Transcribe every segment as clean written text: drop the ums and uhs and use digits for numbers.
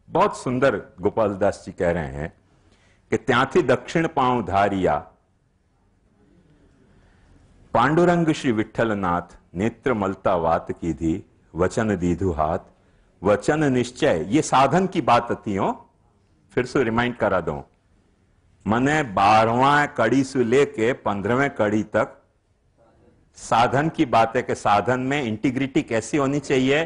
बहुत सुंदर गोपाल दास जी कह रहे हैं कि ત્યાંથી દક્ષિણ પાઉં ધારિયા पांडुरंग श्री विठ्ठलनाथ नेत्र मलता वात कीधी वचन दीधु हाथ वचन निश्चय। ये साधन की बात आती हो, फिर से रिमाइंड करा दो। मने 12वां कड़ी से लेके 15वें कड़ी तक साधन की बात है कि साधन में इंटीग्रिटी कैसी होनी चाहिए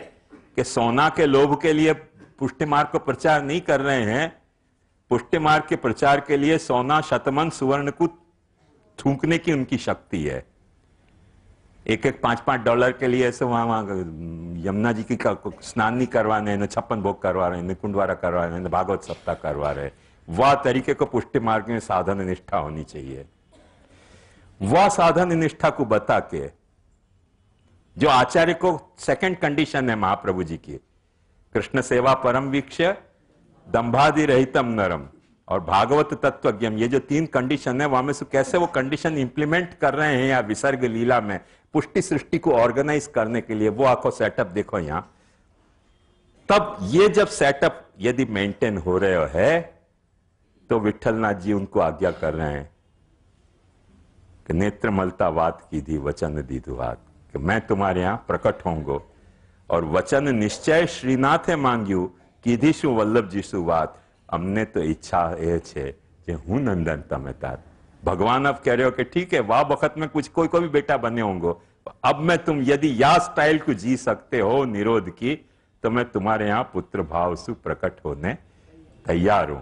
कि सोना के लोभ के लिए पुष्टि मार्ग को प्रचार नहीं कर रहे हैं। पुष्टि मार्ग के प्रचार के लिए सोना शतमन सुवर्ण को थूकने की उनकी शक्ति है। एक एक $5-5 के लिए ऐसे वहां यमुना जी की स्नान नहीं करवाने, 56 भोग करवा रहे हैं, कुंडवारा करवा रहे हैं, भागवत सप्ताह करवा रहे हैं। वह तरीके को पुष्टि मार्ग में साधन निष्ठा होनी चाहिए। वह साधन निष्ठा को बता के जो आचार्य को सेकंड कंडीशन है महाप्रभु जी की, कृष्ण सेवा परम वीक्ष्य दंभादि रहितम नरम और भागवत तत्वज्ञम, ये जो 3 कंडीशन है वहां में से कैसे वो कंडीशन इंप्लीमेंट कर रहे हैं या विसर्ग लीला में पुष्टि सृष्टि को ऑर्गेनाइज करने के लिए, वो आपको सेटअप देखो यहां। तब ये जब सेटअप यदि मेंटेन हो रहे है तो विठलनाथ जी उनको आज्ञा कर रहे हैं कि नेत्र मलता वात की दी वचन दीधु हाथ, कि मैं तुम्हारे यहां प्रकट होंगो और वचन निश्चय श्रीनाथे मांग्यू कीधी शू वल्लभ जी शू बात। अमने तो इच्छा ए छे जे हूं नंदन तमे तार। भगवान अब कह रहे हो कि ठीक है, वाह वक्त में कुछ कोई भी बेटा बने होंगे, अब मैं तुम यदि या स्टाइल को जी सकते हो निरोध की, तो मैं तुम्हारे यहां पुत्र भाव से प्रकट होने तैयार हूं,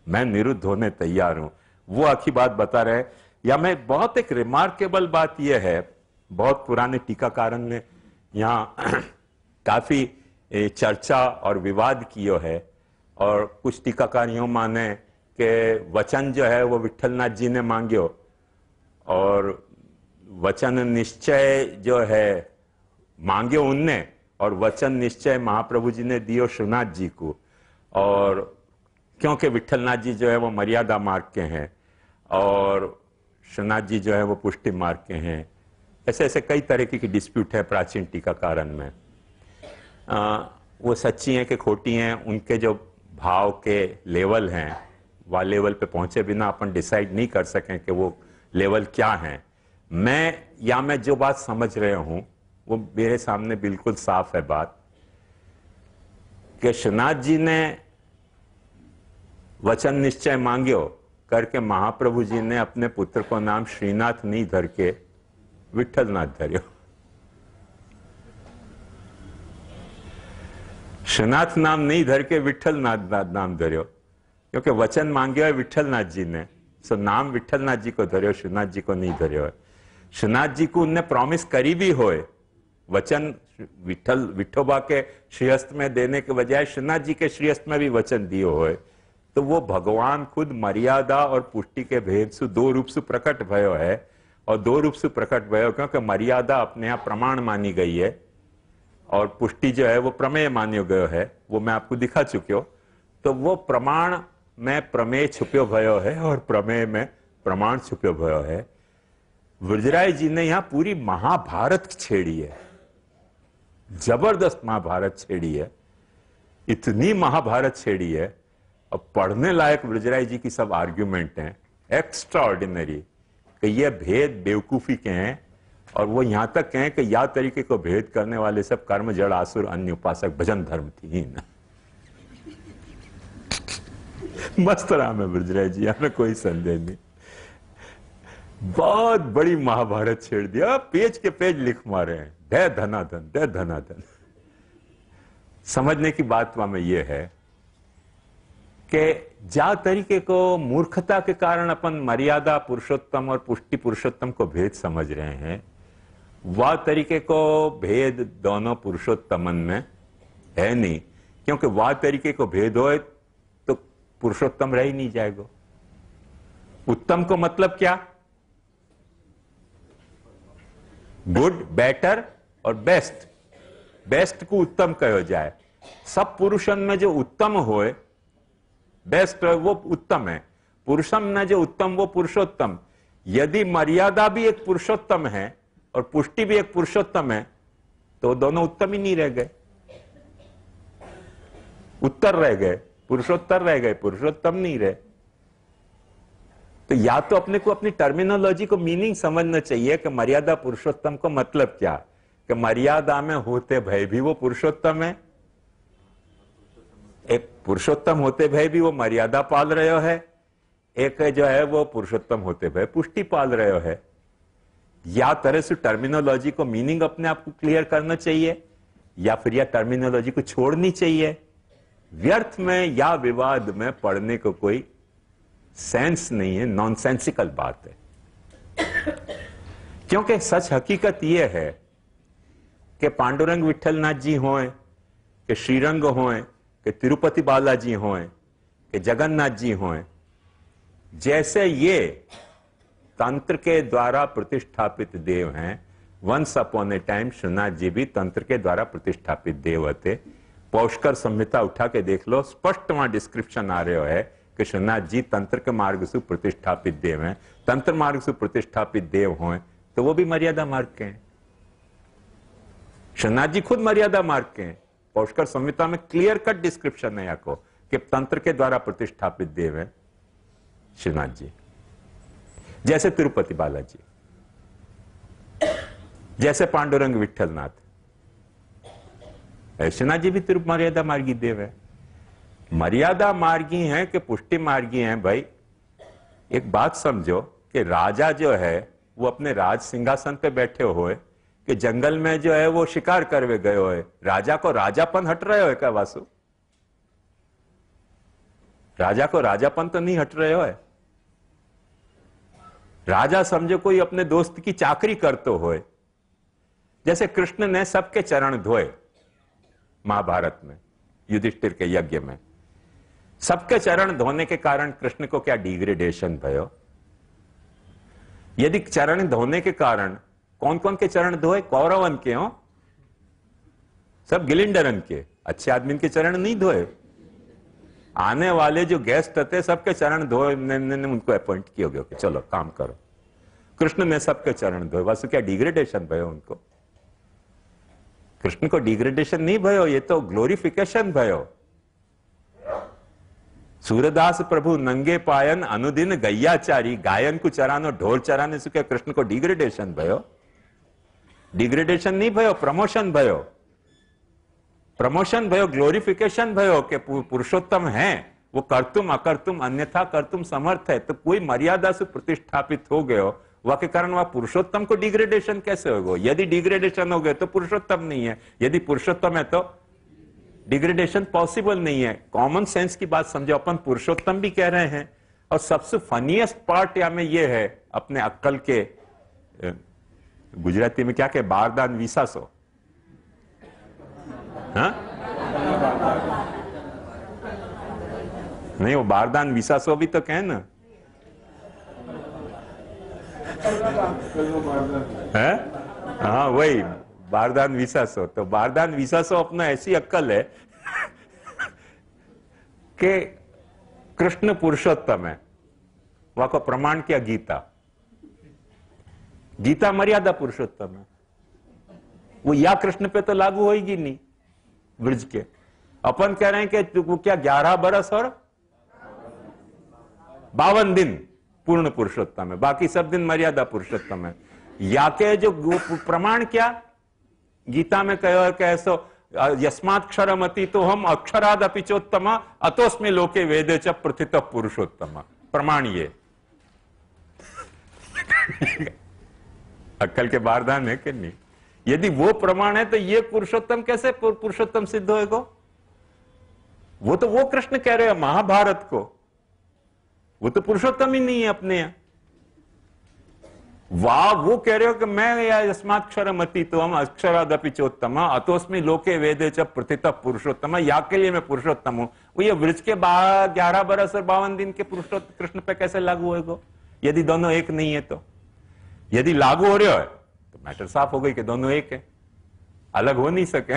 मैं निरुद्ध होने तैयार हूं। वो आखी बात बता रहे। या मैं बहुत एक रिमार्केबल बात यह है, बहुत पुराने टीकाकारन ने यहां काफी चर्चा और विवाद किया है, और कुछ टीकाकारियों माने कि वचन जो है वो विठलनाथ जी ने मांग्यो और वचन निश्चय जो है मांग्यो उनने, और वचन निश्चय महाप्रभु जी ने दियो शिवनाथ जी को। और क्योंकि विठलनाथ जी जो है वो मर्यादा मार्ग के हैं और शिवनाथ जी जो है वो पुष्टि मार्ग के हैं। ऐसे ऐसे कई तरह की डिस्प्यूट है प्राचीन टीकाकारण में। वो सच्ची हैं कि खोटी हैं, उनके जो भाव के लेवल हैं वह लेवल पे पहुंचे बिना अपन डिसाइड नहीं कर सकें कि वो लेवल क्या है। मैं जो बात समझ रहे हूं वो मेरे सामने बिल्कुल साफ है बात कि शिवनाथ जी ने वचन निश्चय मांग्यो करके महाप्रभु जी ने अपने पुत्र को नाम श्रीनाथ नहीं धर के विठलनाथ धर्यो। श्रीनाथ नाम नहीं धर के विठलनाथ नाम धर्यो, क्योंकि वचन मांग्यो है विठलनाथ जी ने, सो नाम विठलनाथ जी को धर्यो, श्रीनाथ जी को नहीं धर्यो है। श्रीनाथ जी को उनने प्रॉमिस करी भी होए, वचन विठोबा के श्रीहस्त में देने के बजाय श्रीनाथ जी के श्रीहस्त में भी वचन दियो होए, तो वो भगवान खुद मर्यादा और पुष्टि के भेद से 2 रूप से प्रकट भयो है। और 2 रूप से प्रकट भयो क्योंकि मर्यादा अपने आप प्रमाण मानी गई है और पुष्टि जो है वो प्रमेय मान्यो गयो है, वो मैं आपको दिखा चुके हो। तो वो प्रमाण में प्रमेय छुप्यो भयो है और प्रमेय में प्रमाण छुप्यो भयो है। ब्रजराय जी ने यहां पूरी महाभारत छेड़ी है, जबरदस्त महाभारत छेड़ी है, इतनी महाभारत छेड़ी है। और पढ़ने लायक ब्रजराय जी की सब आर्ग्यूमेंट हैं एक्स्ट्रा ऑर्डिनरी, कि ये भेद बेवकूफी के हैं। और वो यहां तक कहें कि या तरीके को भेद करने वाले सब कर्म जड़ आसुर अन्य उपासक भजन धर्म थी ही ना। मस्त राम है ब्रजराय जी, हमें कोई संदेह नहीं। बहुत बड़ी महाभारत छेड़ दिया, पेज के पेज लिख मारे हैं, दे धनाधन दे धनाधन। समझने की बात वहां में यह है कि जा तरीके को मूर्खता के कारण अपन मर्यादा पुरुषोत्तम और पुष्टि पुरुषोत्तम को भेद समझ रहे हैं, वह तरीके को भेद दोनों पुरुषोत्तमन में है नहीं। क्योंकि वह तरीके को भेद हो तो पुरुषोत्तम रह ही नहीं जाएगा। उत्तम को मतलब क्या? गुड, बेटर और बेस्ट। बेस्ट को उत्तम कहो जाए। सब पुरुषन में जो उत्तम होए, बेस्ट वो उत्तम है। पुरुषम में जो उत्तम वो पुरुषोत्तम। यदि मर्यादा भी एक पुरुषोत्तम है और पुष्टि भी एक पुरुषोत्तम है, तो दोनों उत्तम ही नहीं रह गए, उत्तर रह गए। पुरुषोत्तर रह गए, पुरुषोत्तम नहीं रहे। तो या तो अपने को अपनी टर्मिनोलॉजी को मीनिंग समझना चाहिए कि मर्यादा पुरुषोत्तम को मतलब क्या, कि मर्यादा में होते भय भी वो पुरुषोत्तम है, एक पुरुषोत्तम होते भय भी वो मर्यादा पाल रहे है, एक जो है वो पुरुषोत्तम होते भय पुष्टि पाल रहे है। या तरह से टर्मिनोलॉजी को मीनिंग अपने आप को क्लियर करना चाहिए, या फिर या टर्मिनोलॉजी को छोड़नी चाहिए। व्यर्थ में या विवाद में पढ़ने को कोई सेंस नहीं है, नॉनसेंसिकल बात है। क्योंकि सच हकीकत यह है कि पांडुरंग विठलनाथ जी हों, कि श्रीरंग हों, कि तिरुपति बालाजी हों, कि जगन्नाथ जी हों, जैसे ये तंत्र के द्वारा प्रतिष्ठापित देव हैं, once upon a time Shrinath ji भी तंत्र के द्वारा प्रतिष्ठापित देव थे। पौष्कर संहिता उठा के देख लो, स्पष्ट वहां डिस्क्रिप्शन आ रहे है कि श्रीनाथ जी तंत्र के मार्ग से प्रतिष्ठापित देव हैं। तंत्र मार्ग से प्रतिष्ठापित देव हों तो वो भी मर्यादा मार्ग के हैं। श्रीनाथ जी खुद मर्यादा मार्ग के हैं। पौष्कर संहिता में क्लियर कट डिस्क्रिप्शन है आपको कि तंत्र के द्वारा प्रतिष्ठापित देव हैं श्रीनाथ जी, जैसे तिरुपति बालाजी, जैसे पांडुरंग विठलनाथ। श्रीनाथ जी भी तिरुप मर्यादा मार्गी देव है। मर्यादा मार्गी हैं कि पुष्टि मार्गी हैं। भाई एक बात समझो कि राजा जो है वो अपने राज सिंहासन पे बैठे हुए कि जंगल में जो है वो शिकार करवे गए हुए, राजा को राजापन हट रहे हो क्या वासु? राजा को राजापन तो नहीं हट रहे हो। राजा समझो कोई अपने दोस्त की चाकरी करते हुए, जैसे कृष्ण ने सबके चरण धोए महाभारत में, युधिष्ठिर के यज्ञ में। सबके चरण धोने के कारण कृष्ण को क्या डिग्रेडेशन भयो? यदि चरण धोने के कारण, कौन कौन के चरण धोए? कौरवन के हो, सब गिलिंडरन के, अच्छे आदमी के चरण नहीं धोए। आने वाले जो गेस्ट थे सबके चरण धोए, उनको अपॉइंट किया गया कि चलो काम करो। कृष्ण ने सबके चरण धोए, बस क्या डिग्रेडेशन भयो उनको? कृष्ण को डिग्रेडेशन नहीं भयो, ये तो ग्लोरिफिकेशन भयो। सूरदास प्रभु नंगे पायन अनुदिन गैयाचारी, गायन को चरानो ढोल चराने से क्या कृष्ण को डिग्रेडेशन भयो? डिग्रेडेशन नहीं भयो, प्रमोशन भयो। प्रमोशन भयो, ग्लोरिफिकेशन भयो कि पुरुषोत्तम है, वो करतुम अकर्तुम अन्यथा करतुम समर्थ है। तो कोई मर्यादा से प्रतिष्ठापित हो गए हो, वह के कारण वह पुरुषोत्तम को डिग्रेडेशन कैसे होगा? यदि डिग्रेडेशन हो गए तो पुरुषोत्तम नहीं है, यदि पुरुषोत्तम है तो डिग्रेडेशन पॉसिबल नहीं है। कॉमन सेंस की बात समझो, अपन पुरुषोत्तम भी कह रहे हैं। और सबसे फनीएस्ट पार्ट या में ये है, अपने अक्कल के गुजराती में क्या कहे, बारदान विसासो, हाँ? नहीं, वो बारदान विसासो भी तो कहे ना, है? हाँ वही बारदान विसासो। तो बारदान विसासो अपना ऐसी अक्कल है कि कृष्ण पुरुषोत्तम है। वहां को प्रमाण क्या? गीता। गीता मर्यादा पुरुषोत्तम है। वो या कृष्ण पे तो लागू होगी नहीं ब्रज के। अपन कह रहे हैं कि वो क्या 11 बरस और 52 दिन पूर्ण पुरुषोत्तम है, बाकी सब दिन मर्यादा पुरुषोत्तम है। या के जो प्रमाण क्या गीता में कहो कैसो यस्मात् क्षरमति तो हम अक्षराद अपिचोत्तम अतोस्मि लोके वेदे च प्रथित पुरुषोत्तम। प्रमाण ये अक्कल के बारदान है कि नहीं? यदि वो प्रमाण है तो ये पुरुषोत्तम कैसे पुरुषोत्तम सिद्ध होएगा? वो तो वो कृष्ण कह रहे हैं महाभारत को, वो तो पुरुषोत्तम ही नहीं है अपने यहां। वाह, वो कह रहे हो कि मैं या यस्माक्षरमति तो हम अक्षरादपि चोत्तम अतोस्मि लोके वेदे च प्रथित पुरुषोत्तम, या के लिए मैं पुरुषोत्तम हूं। वो ये वृक्ष के 11 बरस और 52 दिन के पुरुषोत्तम कृष्ण पे कैसे लागू होगा यदि दोनों एक नहीं है? तो यदि लागू हो रहा है तो मैटर साफ हो गई कि दोनों एक है, अलग हो नहीं सके,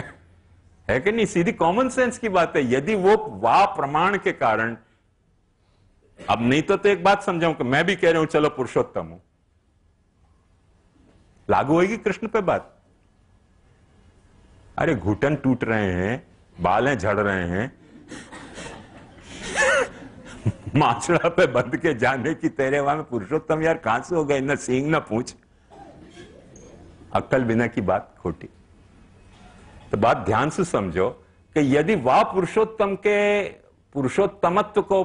है कि नहीं? सीधी कॉमन सेंस की बात है। यदि वो वाह प्रमाण के कारण, अब नहीं तो एक बात समझाऊं कि मैं भी कह रहा हूं चलो पुरुषोत्तम हूं, लागू होगी कृष्ण पे बात? अरे घुटन टूट रहे हैं, बालें झड़ रहे हैं, माछड़ा पे बंध के जाने की तेरे वहां में पुरुषोत्तम यार कहां से हो गए, न सींग न पूछ। अक्कल बिना की बात खोटी। तो बात ध्यान से समझो कि यदि वह पुरुषोत्तम के पुरुषोत्तमत्व को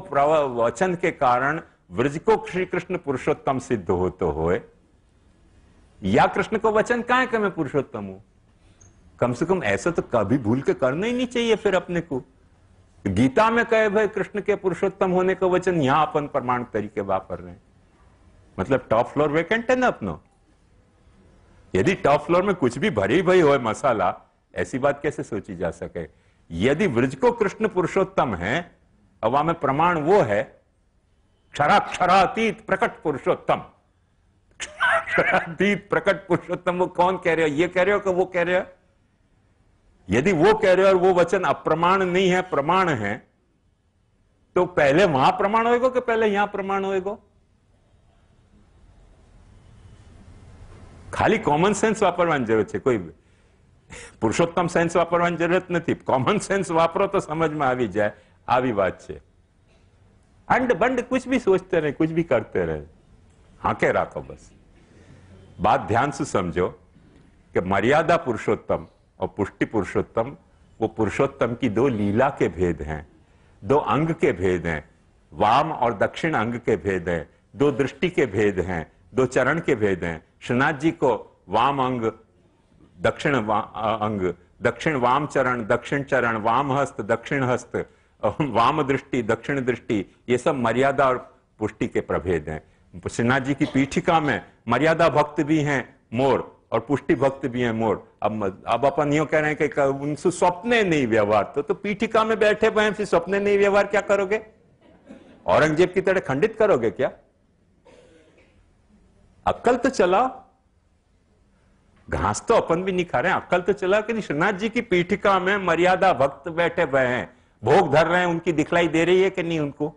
वचन के कारण व्रज को श्री कृष्ण पुरुषोत्तम सिद्ध हो तो होए, या कृष्ण को वचन कहां है कि मैं पुरुषोत्तम हूं। कम से कम ऐसा तो कभी भूल के करना ही नहीं चाहिए फिर अपने को। गीता में कहे भाई कृष्ण के पुरुषोत्तम होने का वचन, यहां अपन प्रमाण तरीके वापर रहे हैं। मतलब टॉप फ्लोर वेकेंट है ना अपनो। यदि टॉप फ्लोर में कुछ भी भरी भई हो मसाला, ऐसी बात कैसे सोची जा सके। यदि व्रज को कृष्ण पुरुषोत्तम है, अब वहां में प्रमाण वो है क्षराक्षरातीत प्रकट पुरुषोत्तम। क्षरातीत प्रकट पुरुषोत्तम वो कौन कह रहे हो, ये कह रहे हो कि वो कह रहे हो। यदि वो कह रहे हो और वो वचन अप्रमाण नहीं है, प्रमाण है, तो पहले वहां प्रमाण होएगा कि पहले यहां प्रमाण होएगा। खाली कॉमन सेंस वापरવાની જરૂર છે, કોઈ પુરુષોત્તમ સેન્સ વાપરવાની જરૂરત નથી। कॉमन सेंस वापरो तो समझ में આવી જાય, આવી વાત છે। अंड बंड कुछ भी सोचते रहे, कुछ भी करते रहे, हाके रखो बस। बात ध्यान से समझो कि मर्यादा पुरुषोत्तम और पुष्टि पुरुषोत्तम, वो पुरुषोत्तम की दो लीला के भेद हैं, दो अंग के भेद हैं, वाम और दक्षिण अंग के भेद हैं, दो दृष्टि के भेद हैं, दो चरण के भेद हैं। श्रीनाथ जी को वाम अंग, दक्षिण अंग, दक्षिण वाम चरण, दक्षिण चरण, वाम हस्त, दक्षिण हस्त, वाम दृष्टि, दक्षिण दृष्टि, ये सब मर्यादा और पुष्टि के प्रभेद हैं। श्रीनाथ जी की पीठिका में मर्यादा भक्त भी हैं मोर, और पुष्टि भक्त भी हैं मोर। अब अपन यूं कह रहे हैं कि उनसे स्वप्ने नहीं व्यवहार, तो पीठिका में बैठे हुए हैं, फिर स्वप्ने नहीं व्यवहार क्या करोगे? औरंगजेब की तरह खंडित करोगे क्या? अक्कल तो चलाओ। घास तो अपन भी नहीं खा रहे हैं, अक्कल तो चलाओ कि श्रीनाथ जी की पीठिका में मर्यादा भक्त बैठे हुए हैं, भोग धर रहे हैं, उनकी दिखलाई दे रही है कि नहीं? उनको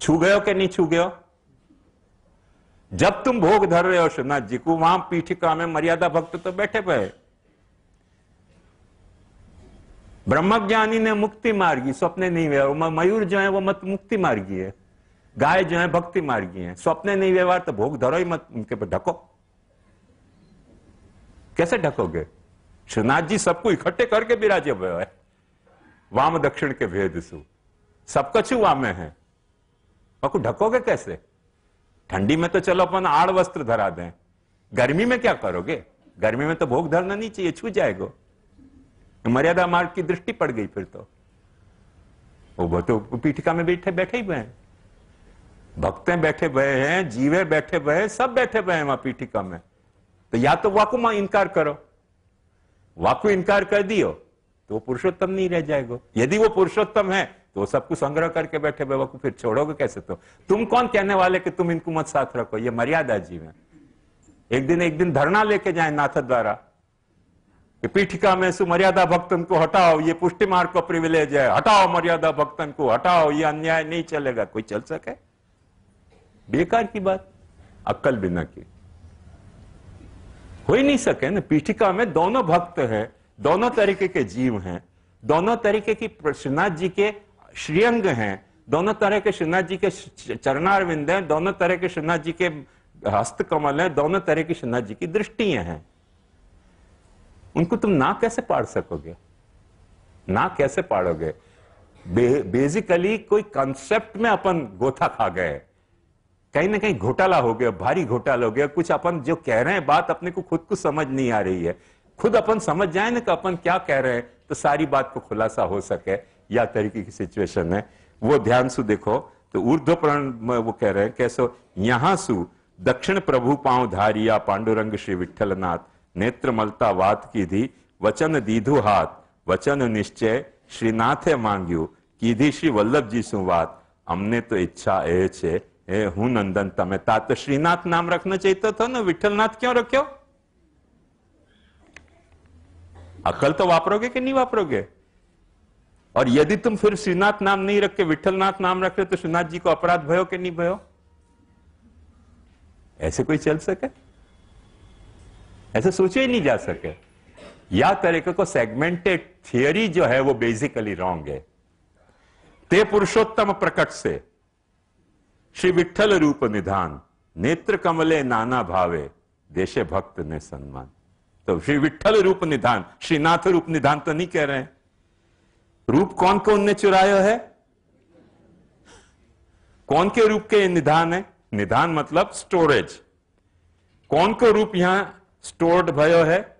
छू गए हो कि नहीं छू गए हो? जब तुम भोग धर रहे हो श्रीनाथ जी को, वहां पीठिका में मर्यादा भक्त तो बैठे हुए। ब्रह्मज्ञानी ने मुक्ति मार्गी, स्वप्ने नहीं व्यवहार। मयूर जो है वो मत मुक्ति मार्गी है, गाय जो है भक्ति मार्गी है। स्वप्ने नहीं व्यवहार तो भोग धरो ही मत, उनके पर ढको। कैसे ढकोगे? श्रीनाथ जी सबको इकट्ठे करके विराजे हुए है, वाम दक्षिण के भेद सु, सब कछु वाम में है, और ढकोगे कैसे? ठंडी में तो चलो अपन आड़ वस्त्र धरा दें, गर्मी में क्या करोगे? गर्मी में तो भोग धरना नहीं चाहिए, छू जाएगा। मर्यादा मार्ग की दृष्टि पड़ गई फिर तो। वो तो पीठिका में बैठे बैठे ही हुए हैं, भक्तें बैठे हुए हैं, जीवे बैठे हुए हैं, सब बैठे हुए हैं वहां पीठिका में। तो या तो वाकु में इनकार करो, वाकु इनकार कर दियो तो वो पुरुषोत्तम नहीं रह जाएगा। यदि वो पुरुषोत्तम है तो वो सब कुछ संग्रह करके बैठे हुए, वाकु फिर छोड़ोगे कैसे? तो तुम कौन कहने वाले कि तुम इनको मत साथ रखो? ये मर्यादा जीव है। एक दिन धरना लेके जाए नाथ द्वारा, पीठिका में सु मर्यादा भक्तन को हटाओ, ये पुष्टि मार्ग को प्रिविलेज है, हटाओ मर्यादा भक्तन को, हटाओ, ये अन्याय नहीं चलेगा। कोई चल सके? बेकार की बात, अक्कल बिना की हो ही नहीं सके ना। पीठिका में दोनों भक्त हैं, दोनों तरीके के जीव हैं, दोनों तरीके की श्रीनाथ जी के श्रीअंग हैं, दोनों तरह के श्रीनाथ जी के चरणारविंद हैं, दोनों तरह के श्रीनाथ जी के हस्त कमल हैं, दोनों तरह की श्रीनाथ जी की दृष्टियां हैं। उनको तुम ना कैसे पाड़ सकोगे? ना कैसे पाड़ोगे? बेसिकली कोई कंसेप्ट में अपन गोथा खा गए, कहीं ना कहीं घोटाला हो गया, भारी घोटाला हो गया। कुछ अपन जो कह रहे हैं बात अपने को खुद को समझ नहीं आ रही है। खुद अपन समझ जाए ना कि अपन क्या कह रहे हैं, तो सारी बात को खुलासा हो सके। या तरीके की सिचुएशन है वो, ध्यान से देखो। तो ऊर्ध्व प्रण में वो कह रहे हैं कैसो, यहां सु दक्षिण प्रभु पांव धारिया पांडुरंग श्री विठ्ठलनाथ, नेत्र मलता वात कीधी, वचन दीधु हाथ, वचन निश्चय श्रीनाथे मांग्यू, कीधी श्री वल्लभ जी सु वात, हमने तो इच्छा ए छे ए हूं नंदन तमे तात। तो श्रीनाथ नाम रखना चाहिए था ना, विठ्ठलनाथ क्यों रखो? अकल तो वापरोगे कि नहीं वापरोगे? और यदि तुम फिर श्रीनाथ नाम नहीं रख के विठ्ठलनाथ नाम रख रहे तो श्रीनाथ जी को अपराध भयो कि नहीं भयो? ऐसे कोई चल सके? ऐसे सोचे ही नहीं जा सके। या तरीके को सेगमेंटेड थियरी जो है वो बेसिकली रॉन्ग है। ते पुरुषोत्तम प्रकट से श्री विठ्ठल रूप निधान, नेत्र कमले नाना भावे, देशे भक्त ने सम्मान। तो श्री विठ्ठल रूप निधान, श्रीनाथ रूप निधान तो नहीं कह रहे हैं। रूप कौन को उनने चुराया है? कौन के रूप के निधान है? निधान मतलब स्टोरेज। कौन को रूप यहां स्टोर्ड भयो है?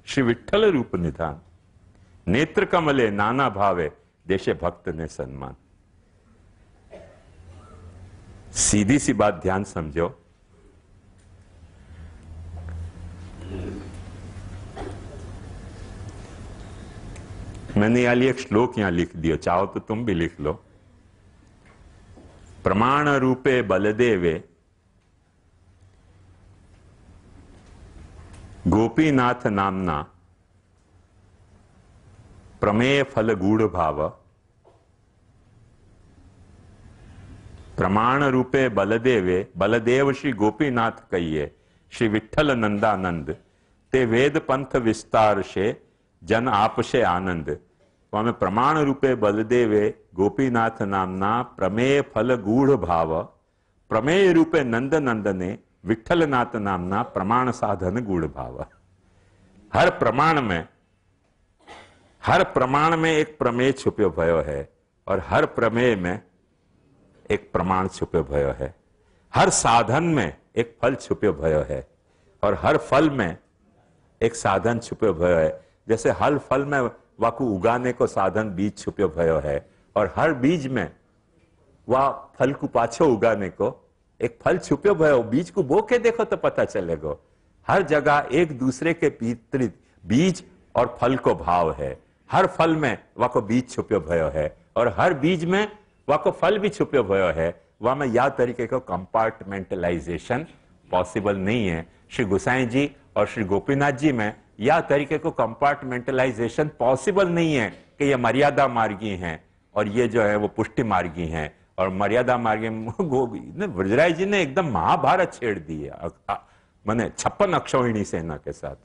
श्री विठ्ठल रूप निधान, नेत्र कमले नाना भावे, देशे भक्त ने सम्मान। सीधी सी बात ध्यान समझो, मैंने यहां एक श्लोक यहां लिख दिया, चाहो तो तुम भी लिख लो। प्रमाण रूपे बलदेवे गोपीनाथ नामना, प्रमेय फल गूढ़ भाव। प्रमाण रूपे बलदेवे, बलदेव श्री गोपीनाथ कहिए, श्री विठ्ठल नंदानंद, ते वेद पंथ विस्तार से जन आपसे आनंद। तो हमें प्रमाण रूपे बलदेवे गोपीनाथ नामना, प्रमेय फल गूढ़ भाव। प्रमेय रूपे नंद नंदने, विठ्ठलनाथ नामना, प्रमाण साधन गूढ़ भाव। हर प्रमाण में एक प्रमेय छुपे भयो है, और हर प्रमेय में एक प्रमाण छुपे भयो है। हर साधन में एक फल छुपे भयो है, और हर फल में एक साधन छुपे भयो है। जैसे हर फल में वाकु उगाने को साधन बीज छुपे भयो है, और हर बीज में वह फल को पाछो उगाने को एक फल छुपे भयो। बीज को बो के देखो तो पता चलेगा। हर जगह एक दूसरे के विपरीत बीज और फल को भाव है। हर फल में वाको बीज छुपे भयो है, और हर बीज में वाको फल भी छुपे भयो है। वहां में यह तरीके का कंपार्टमेंटलाइजेशन पॉसिबल नहीं है। श्री गोसाई जी और श्री गोपीनाथ जी में यह तरीके को कंपार्टमेंटलाइजेशन पॉसिबल नहीं है कि ये मर्यादा मार्गी हैं और ये जो है वो पुष्टि मार्गी हैं। और मर्यादा मार्गी ब्रजराज जी ने एकदम महाभारत छेड़ दी है, मैंने 56 अक्षौहिणी सेना के साथ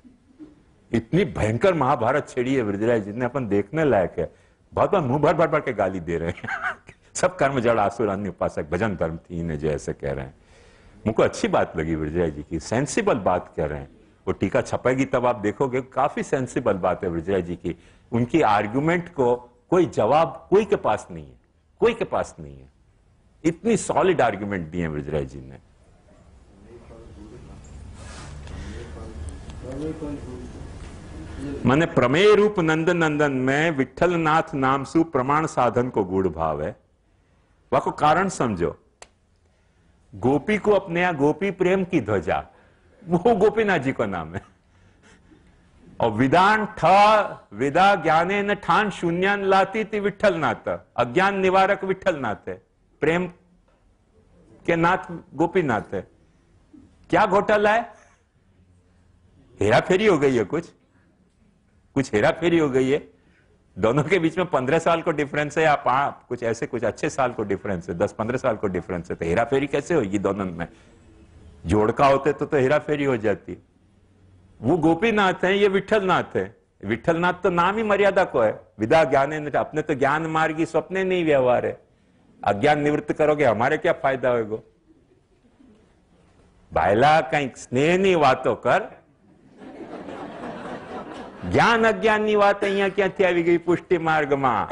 इतनी भयंकर महाभारत छेड़ी है ब्रजराज जी ने, अपन देखने लायक है। बहुत बार मुंह भर भर के गाली दे रहे हैं सब कर्म जड़ आसुर अन्य उपासक भजन धर्म थी ने जो ऐसे कह रहे हैं। मुझको अच्छी बात लगी ब्रजराज जी की, सेंसिबल बात कह रहे हैं। वो टीका छपेगी तब आप देखोगे काफी सेंसिबल बात है ब्रजराज जी की। उनकी आर्गुमेंट को कोई जवाब कोई के पास नहीं है, कोई के पास नहीं है। इतनी सॉलिड आर्गुमेंट दिए हैं ब्रजराज जी ने। माने प्रमेय रूप नंद नंदन में विठ्ठलनाथ नाम सु प्रमाण साधन को गूढ़ भाव है। वह को कारण समझो। गोपी को अपने यहां गोपी प्रेम की ध्वजा, वो गोपीनाथ जी को नाम है। और विदान विदा ज्ञाने न ठान शून्यान लाती थी विठ्ठलनाथ, अज्ञान निवारक विठ्ठलनाथ है, प्रेम के नाथ गोपीनाथ है। क्या घोटाला है? हेरा फेरी हो गई है, कुछ हेरा फेरी हो गई है। दोनों के बीच में 15 साल को डिफरेंस है, या कुछ ऐसे कुछ अच्छे साल को डिफरेंस है, 10-15 साल को डिफरेंस है। तो हेरा फेरी कैसे होगी दोनों में? जोड़का होते तो हेरा फेरी हो जाती। वो गोपीनाथ है, ये विठ्ठलनाथ है। विठ्ठलनाथ तो नाम ही मर्यादा को है। विदा ज्ञाने, अपने तो ज्ञान मार्गी स्वप्ने नहीं व्यवहार है। अज्ञान निवृत्त करोगे हमारे क्या फायदा होगा? भाईला कहीं स्नेह नहीं वातो कर, ज्ञान अज्ञान ની વાત અહીંયા ક્યાંથી આવી ગઈ પુષ્ટિ માર્ગમાં?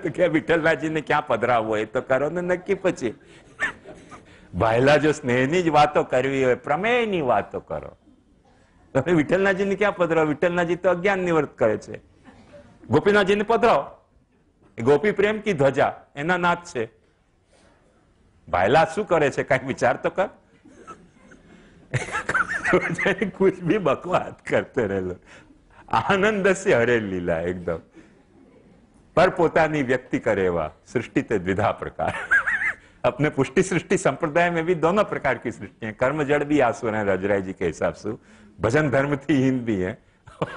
કે વિઠ્ઠલરાજીને ક્યાં પધરાવવો એ તો કરો ને નક્કી પછી। ભાઈલા જો સ્નેહની જ વાતો કરવી હોય, પ્રમેયની વાતો કરો। તમે વિઠ્ઠલનાથજીને ક્યાં પધરાવો? વિઠ્ઠલનાથજી તો અજ્ઞાન નિવૃત્ત કરે છે। ગોપીનાથજીને પધરાવો, ગોપી પ્રેમ की ध्वजा એના નાથ છે। ભાઈલા શું કરે છે કઈ વિચાર તો કર। कुछ भी बकवास करते रहे लोग। आनंद से हरे लीला एकदम पर पोतानी व्यक्ति करेवा सृष्टि ते द्विधा प्रकार। अपने पुष्टि सृष्टि संप्रदाय में भी दोनों प्रकार की सृष्टि है। कर्म जड़ भी आसुर है रजराय जी के हिसाब से, भजन धर्म थी हीन भी है,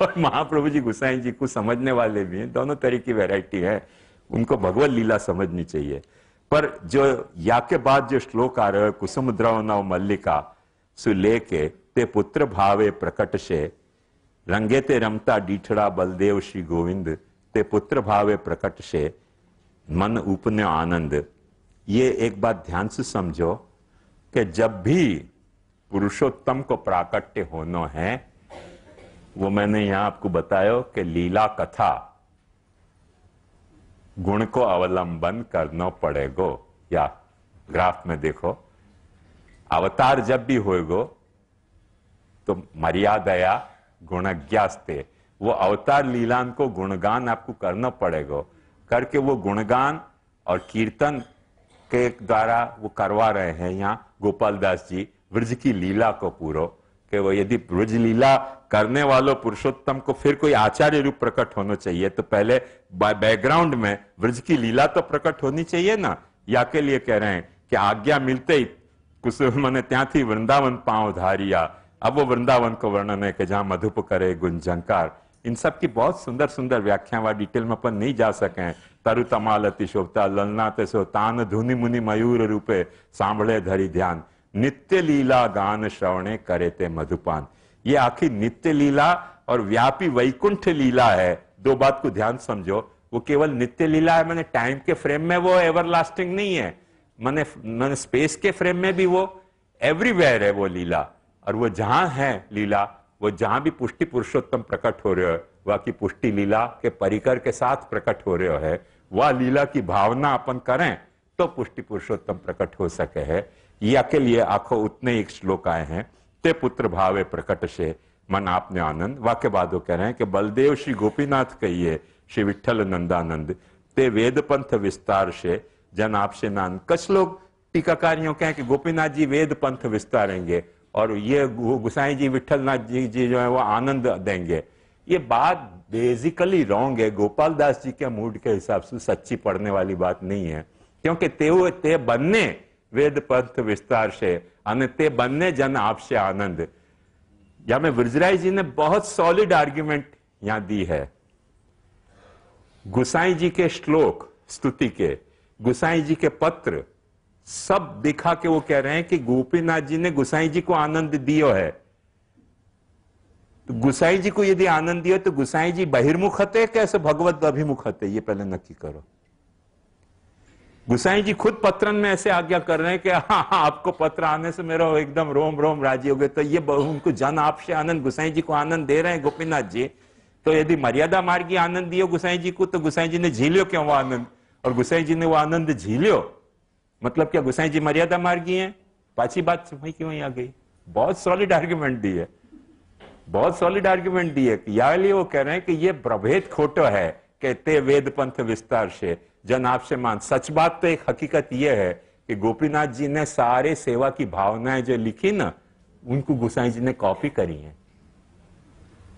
और महाप्रभु जी गुसाई जी को समझने वाले भी हैं। दोनों तरह की वैरायटी है, उनको भगवत लीला समझनी चाहिए। पर जो या के बाद जो श्लोक आ रहे हैं, कुसुम द्रव नव मल्लिका सु लेके ते पुत्र भावे प्रकट से रंगे ते रमता डीठड़ा बलदेव श्री गोविंद ते पुत्र भावे प्रकट से मन उपन्य आनंद। ये एक बात ध्यान से समझो कि जब भी पुरुषोत्तम को प्राकट्य होना है, वो मैंने यहां आपको बताया कि लीला कथा गुण को अवलंबन करना पड़ेगा। या ग्राफ में देखो, अवतार जब भी होएगो तो मर्यादया गुणज्ञास्ते, वो अवतार लीलान को गुणगान आपको करना पड़ेगा। करके वो गुणगान और कीर्तन के द्वारा वो करवा रहे हैं यहाँ गोपाल दास जी ब्रज की लीला को पूरो। कि वो यदि ब्रज लीला करने वालों पुरुषोत्तम को फिर कोई आचार्य रूप प्रकट होना चाहिए, तो पहले बैकग्राउंड में ब्रज की लीला तो प्रकट होनी चाहिए ना। या के लिए कह रहे हैं कि आज्ञा मिलते ही कुसुम ने त्यांथी वृंदावन पांव धारिया। अब वो वृंदावन को वर्णन है कि जहां मधुप करे गुंजंकार। इन सब की बहुत सुंदर सुंदर व्याख्या व डिटेल में अपन नहीं जा सके। तरु तमाल अति शोभता ललना ते सो तान धुनि मुनि मयूर रूपे सांभळे धरी ध्यान। नित्य लीला गान श्रवणे करे ते मधुपान। ये आखिर नित्य लीला और व्यापी वैकुंठ लीला है। दो बात को ध्यान समझो, वो केवल नित्य लीला है, मैंने टाइम के फ्रेम में वो एवरलास्टिंग नहीं है, मैंने स्पेस के फ्रेम में भी वो एवरीवेयर है वो लीला। और वो जहां है लीला, वो जहां भी पुष्टि पुरुषोत्तम प्रकट हो रहे हो, वह की पुष्टि लीला के परिकर के साथ प्रकट हो रहे है। वह लीला की भावना अपन करें तो पुष्टि पुरुषोत्तम प्रकट हो सके है। या के लिए आखो उतने एक श्लोक आए हैं, ते पुत्र भावे प्रकट से मन आपने आनंद। वाक्य बाद वो कह रहे हैं कि बलदेव श्री गोपीनाथ कहिए श्री विठल नंदानंद, ते वेद पंथ विस्तार से जन आपसे नान। कुछ लोग टीकाकारियों कहें कि गोपीनाथ जी वेद पंथ विस्तारेंगे और ये गुसाई जी विठलनाथ जी जो है वो आनंद देंगे। ये बात बेसिकली रॉन्ग है। गोपाल दास जी के मूड के हिसाब से सच्ची पढ़ने वाली बात नहीं है, क्योंकि ते बनने वेद पंथ विस्तार से अने ते बनने जन आपसे आनंद। या में ब्रजराज जी ने बहुत सॉलिड आर्ग्यूमेंट यहां दी है। गुसाई जी के श्लोक स्तुति के, गुसाई जी के पत्र सब दिखा के वो कह रहे हैं कि गोपीनाथ जी ने गुसाई जी को आनंद दियो है। तो गुसाई जी को यदि आनंद दियो तो गुसाई जी बहिर्मुख हते कैसे भगवत अभिमुख हते, ये पहले नक्की करो। गुसाई जी खुद पत्रन में ऐसे आज्ञा कर रहे हैं कि हाँ आपको पत्र आने से मेरा एकदम रोम रोम राजी हो गए। तो ये उनको जन आपसे आनंद, गुसाई जी को आनंद दे रहे हैं गोपीनाथ जी। तो यदि मर्यादा मार्गी आनंद दियो गुसाई जी को, तो गुसाई जी ने झीलियो क्यों वो आनंद? और गुसाई जी ने वो आनंद झीलियो मतलब क्या गुसाई जी मर्यादा मार्गी हैं? पांची बात समझ क्यों आ गई? बहुत सॉलिड आर्ग्यूमेंट दी है, बहुत सॉलिड आर्ग्यूमेंट दी है। या लिए वो कह रहे हैं कि ये प्रभेद खोटो है, कहते वेद पंथ विस्तार से जन आपसे मान। सच बात तो एक हकीकत यह है कि गोपीनाथ जी ने सारे सेवा की भावनाएं जो लिखी ना, उनको गुसाई जी ने कॉपी करी है,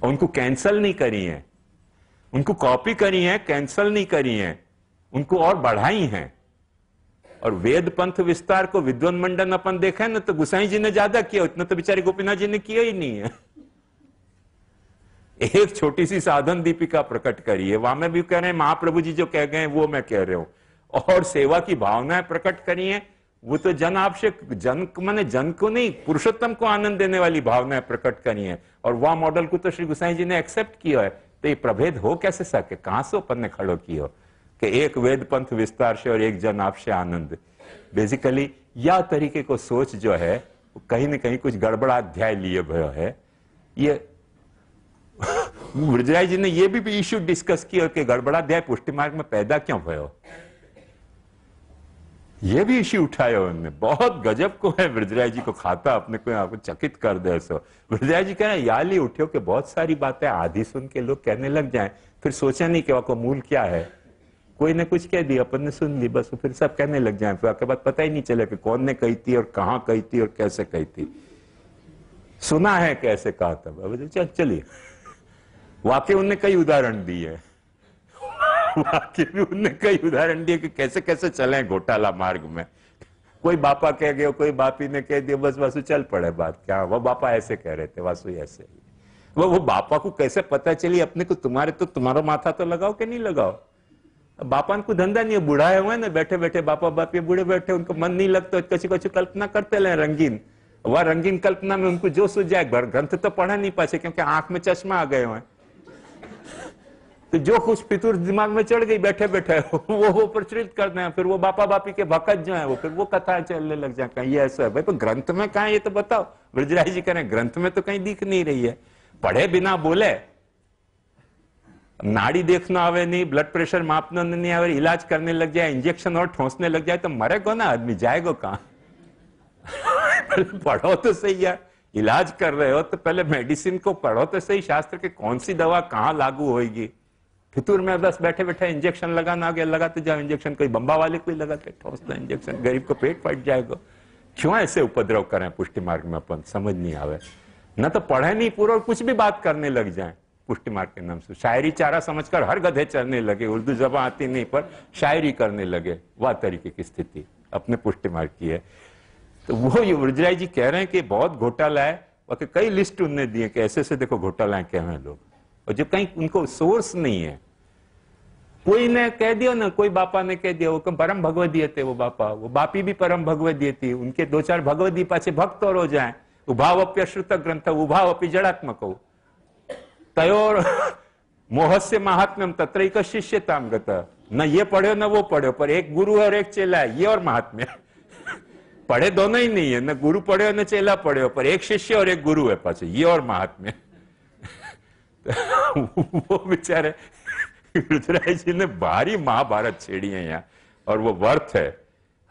उनको कैंसल नहीं करी है। उनको कॉपी करी है, कैंसल नहीं करी है, उनको और बढ़ाई है। और वेद पंथ विस्तार को विद्वान मंडन अपन देखा है ना, तो गुसाई जी ने ज्यादा किया, उतना तो बेचारे गोपीनाथ जी ने किया ही नहीं है। एक छोटी सी साधन दीपिका प्रकट करी है, वहां में भी कह रहे हैं महाप्रभु जी जो कह गए वो मैं कह रहा हूं। और सेवा की भावनाएं प्रकट करी है, वो तो जन आपसे जन माने जन को नहीं, पुरुषोत्तम को आनंद देने वाली भावनाएं प्रकट करी है। और वह मॉडल को तो श्री गुसाई जी ने एक्सेप्ट किया है। तो ये प्रभेद हो कैसे सके? कहां से अपन ने खड़ो किया कि एक वेद पंथ विस्तार से और एक जन आपसे आनंद? बेसिकली यह तरीके को सोच जो है कहीं ना कहीं कुछ गड़बड़ा अध्याय लिए भयो है। ये ब्रजराज जी ने यह भी इश्यू डिस्कस किया कि गड़बड़ा अध्याय पुष्टि मार्ग में पैदा क्यों भयो, ये भी इश्यू उठाया उन्होंने। बहुत गजब को है ब्रजराज जी को खाता अपने को आपको चकित कर दे। सो ब्रजराज जी कह रहे यार ही उठो कि बहुत सारी बातें आधी सुन के लोग कहने लग जाएं, फिर सोचा नहीं कि आपको मूल क्या है। कोई ने कुछ कह दिया, अपन ने सुन ली, बस फिर सब कहने लग जाए। फिर आपके बाद पता ही नहीं चले कि कौन ने कही थी और कहां कही थी और कैसे कही थी। सुना है कैसे कहा था, चलिए वाकई उनने कई उदाहरण दिए, वाकई भी उनने कई उदाहरण दिए कि कैसे कैसे चले घोटाला मार्ग में। कोई बापा कह गया, कोई बापी ने कह दिया, बस वासु चल पड़े बात। क्या वो बापा ऐसे कह रहे थे, वासु ऐसे। वो बापा को कैसे पता चली अपने को? तुम्हारे तो तुम्हारा माथा तो लगाओ कि नहीं लगाओ। बापा को धंधा नहीं है, बुढ़ाए हुए ना बैठे बैठे बापा बापी बूढ़े बैठे, उनको मन नहीं लगता, कछु कछु कल्पना करते ले रंगीन। वह रंगीन कल्पना में उनको जो सूझ जाए, ग्रंथ तो पढ़ा नहीं पासे क्योंकि आंख में चश्मा आ गए हैं, तो जो कुछ पितूर दिमाग में चढ़ गई बैठे बैठे वो प्रचलित कर दें, फिर वो बापा बापी के भक्त जो है वो फिर वो कथा चलने लग जाए, कहीं ये ऐसा है भाई, तो ग्रंथ में कहा ये तो बताओ। ब्रजराज जी कह रहे ग्रंथ में तो कहीं दिख नहीं रही है, पढ़े बिना बोले, नाड़ी देखना आवे नहीं, ब्लड प्रेशर मापना नहीं आवे, इलाज करने लग जाए, इंजेक्शन और ठोंसने लग जाए तो मरेगा ना आदमी, जाएगा कहां? पढ़ो तो सही है, इलाज कर रहे हो तो पहले मेडिसिन को पढ़ो तो सही, शास्त्र के कौन सी दवा कहां लागू होगी। फितूर में बस बैठे बैठे इंजेक्शन लगाना आ गया, लगाते जाओ इंजेक्शन, कोई बम्बा वाले कोई लगाते ठोसता इंजेक्शन, गरीब को पेट फट जाएगा। क्यों ऐसे उपद्रव करें पुष्टि मार्ग में, अपन समझ नहीं आवे। न तो पढ़े नहीं पूरा और कुछ भी बात करने लग जाए पुष्टि मार्ग के नाम से, शायरी चारा समझकर हर गधे चलने लगे, उर्दू जबान आती नहीं पर शायरी करने लगे, वह तरीके की स्थिति अपने पुष्टि मार्ग की है। तो वो ये ब्रजराज जी कह रहे हैं कि बहुत घोटाला है, और कई लिस्ट उनने दिए कि ऐसे से देखो घोटाला क्या है लोग, और जो कहीं उनको सोर्स नहीं है। कोई ने कह दिया ना, कोई बापा ने कह दिया वो परम भगवदीय थे वो बापा, वो बापी भी परम भगवदीय थी, उनके दो चार भगवदी पाछे भक्त और हो जाए, उभाव अप्यश्रुत ग्रंथ उभाव अपि जड़ात्मक हो तयोर मोहस्य महात्म्यम तत्रैक शिष्यताम गत, न ये पढ़े न वो पढ़े, पर एक गुरु है और एक चेला है, ये और महात्म्य। पढ़े दोनों ही नहीं है, न गुरु पढ़े न चेला पढ़े, पर एक शिष्य और एक गुरु है पाछे, ये और महात्म्य। वो बेचारे रुद्राज जी ने भारी महाभारत छेड़ी है यहाँ, और वो वर्थ है,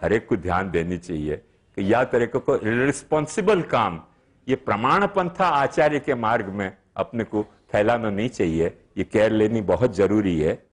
हर एक को ध्यान देनी चाहिए कि या तरीके को रिस्पॉन्सिबल काम ये प्रमाण पंथा आचार्य के मार्ग में अपने को फैलाना नहीं चाहिए, ये केयर लेनी बहुत जरूरी है।